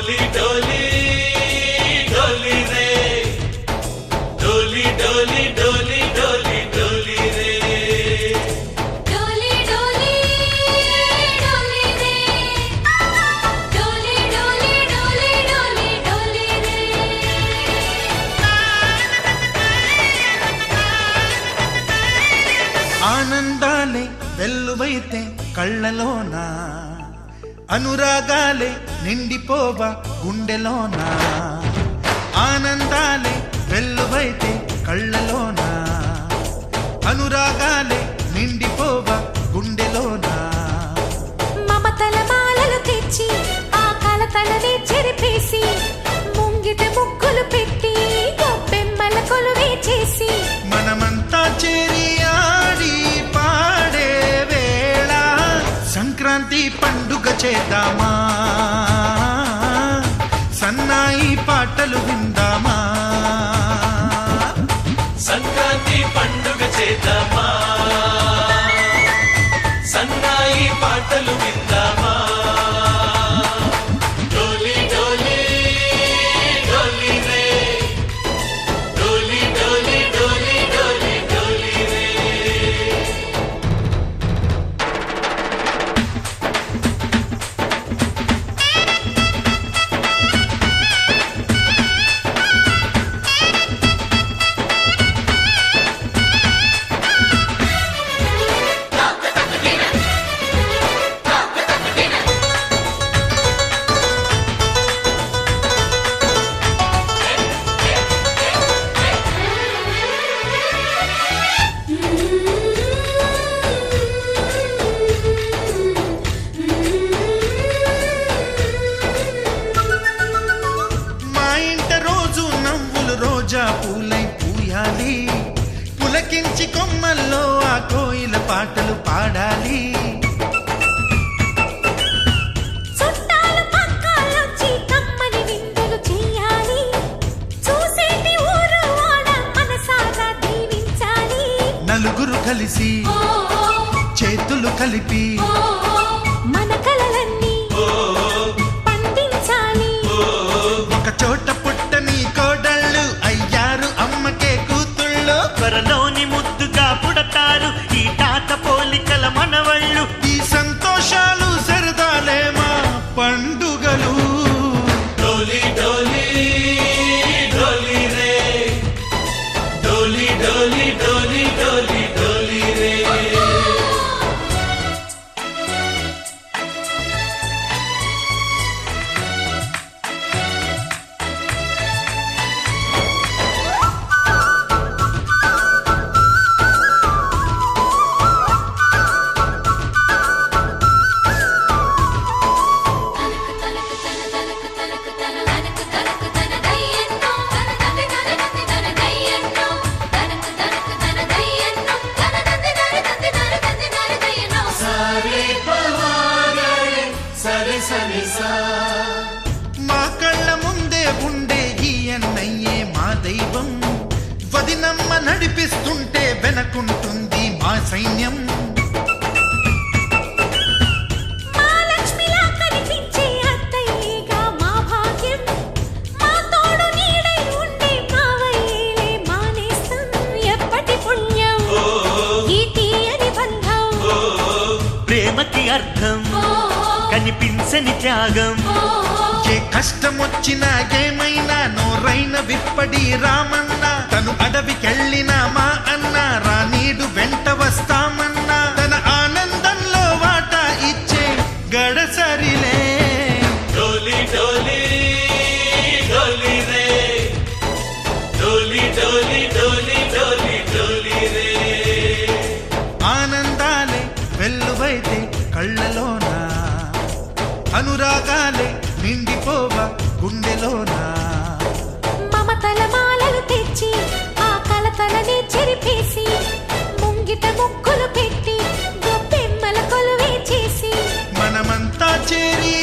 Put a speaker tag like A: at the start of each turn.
A: डोली डोली डोली रे डोली डोली डोली डोली डोली रे
B: डोली डोली डोली रे डोली डोली डोली डोली डोली रे
C: ఆనందాలే వెల్లువైతే కళ్ళలోనా అనురాగాలే నిండిపోవా గుండెలోనా ఆనందాలే వెల్లువైతే కళ్ళలోనా అనురాగాలే నిండిపోవా గుండెలోనా
B: మమతల మాలలు తెచ్చి ఆ కలతలనే చెరిపేసి ముంగిట ముగ్గులు పెట్టి గొప్పెమ్మల కొలువే చేసి
C: మనమంతా చేరి ఆడి పాడే వేళ సంక్రాంతి పండుగ చేద్దామా సన్నాయి పాటలు విందామా
A: సంక్రాంతి పండుగ చేద్దామా సన్నాయి పాటలు విందామా డోలి డోలి డోలి రే డోలి డోలి డోలి డోలి డోలి రే
C: మా ఇంట రోజు నవ్వులు రోజా పూలై పూయాలి పులకించి కొమ్మల్లో ఆ కోయిల పాటలు పాడాలి
B: చుట్టాలు పక్కాలొచ్చి కమ్మని విందులు చెయ్యాలి చూసేటి ఊరు వాడ మనసారా దీవించాలి
C: నలుగురు కలిసి చేతులు కలిపి
B: మన కలలన్నీ పండించాలి
C: ఒక చోట పుట్టని కోడళ్ళు అయ్యారు అమ్మకే కూతుళ్ళు
D: త్వరలోని ముద్దుగా పుడతారు ఈ తాత పోలికల మనవళ్ళు
C: ఈ సంతోషాలు సరదాలే మా పండుగలు
A: डोली डोली डोली रे डोली डोली डोली डोली डोली रे सारे पवारे सरे सरे सा
C: మా కళ్ళ ముందే ఉండే ఈ అన్నయ్యే మా దైవం వదినమ్మ నడిపిస్తుంటే వెనకుంటుంది మా సైన్యం
B: మా లక్ష్మిలా కనిపించే అత్తయ్యేగా మా భాగ్యం మా తోడు నీడై ఉండే మావయ్యేలే మా నేస్తం ఎప్పటి పుణ్యం ఈ తీయని బంధం
D: ప్రేమకి అర్థం కనిపించని త్యాగం
C: ఏ కష్టం వచ్చినా ఏమైనా నోరైన విప్పడి రామన్న తను అడవికెళ్ళిన మా అన్న రానీడు వెంట వస్తామన్నా తన ఆనందంలో వాటా ఇచ్చే గడసరిలే
A: डोली डोली डोली रे डोली डोली डोली डोली डोली रे
C: ఆనందాలే వెల్లువైతే కళ్ళలోనా అనురాగాలే నిండిపోవా గుండెలోనా
B: మమతల మాలలు తెచ్చి ఆ కలతలనే చెరిపేసి ముంగిట ముగ్గులు పెట్టి గొప్పెమ్మల కొలువే చేసి
C: మనమంతా చేరి